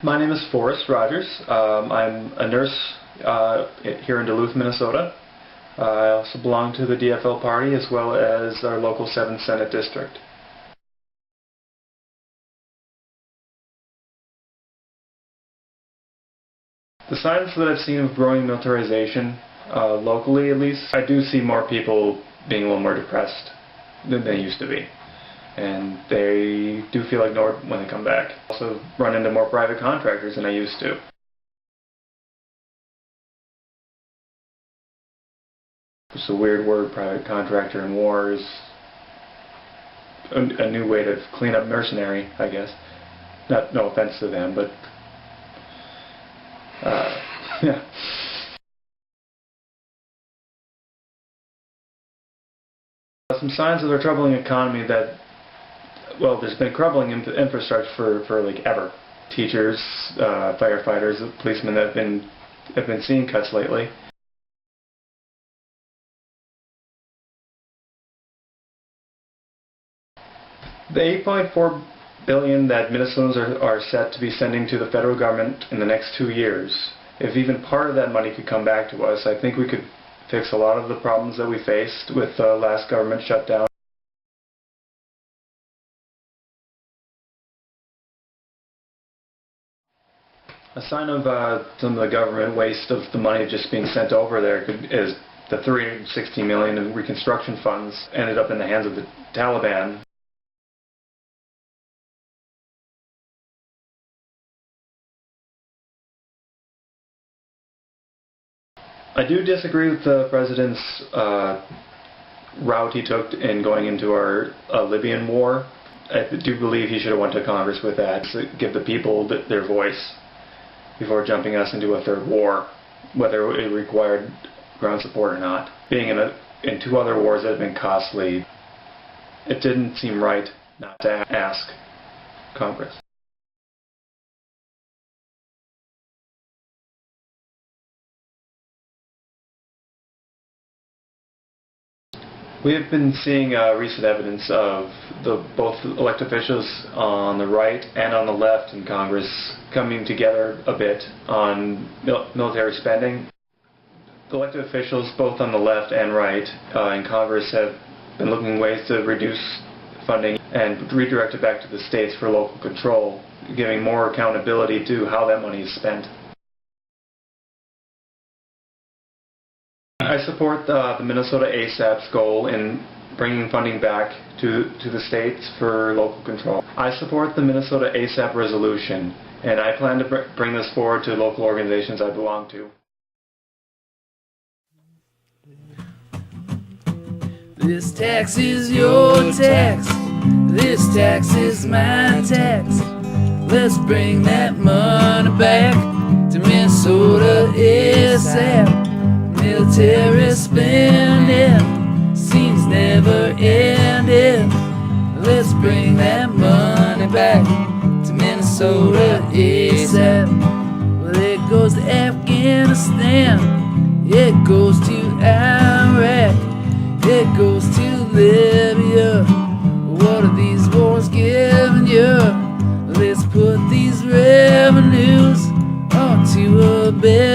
My name is Forrest Rogers. I'm a nurse here in Duluth, Minnesota. I also belong to the DFL party as well as our local 7th Senate district. The signs that I've seen of growing militarization, locally at least, I do see more people being a little more depressed than they used to be. And they do feel ignored when they come back. Also run into more private contractors than I used to. It's a weird word, private contractor in war is a new way to clean up mercenary, I guess. No offense to them, but yeah. Some signs of a troubling economy that, well, there's been crumbling infrastructure for like ever. Teachers, firefighters, policemen have been seeing cuts lately. The $8.4 billion that Minnesotans are set to be sending to the federal government in the next 2 years, if even part of that money could come back to us, I think we could fix a lot of the problems that we faced with the last government shutdown. A sign of some of the government waste of the money just being sent over there is the $360 million in reconstruction funds ended up in the hands of the Taliban. I do disagree with the president's route he took in going into our Libyan war. I do believe he should have went to Congress with that to give the people their voice before jumping us into a third war, whether it required ground support or not. Being in 2 other wars that have been costly, it didn't seem right not to ask Congress. We have been seeing recent evidence of both elected officials on the right and on the left in Congress coming together a bit on military spending. The elected officials, both on the left and right in Congress, have been looking at ways to reduce funding and redirect it back to the states for local control, giving more accountability to how that money is spent. I support the Minnesota ASAP's goal in bringing funding back to the states for local control. I support the Minnesota ASAP resolution, and I plan to bring this forward to local organizations I belong to. This tax is your tax. This tax is my tax. Let's bring that money back to Minnesota ASAP. Military spending seems never ending. Let's bring that money back to Minnesota ASAP. Well, it goes to Afghanistan, it goes to Iraq, it goes to Libya. What are these wars giving you? Let's put these revenues onto a bill.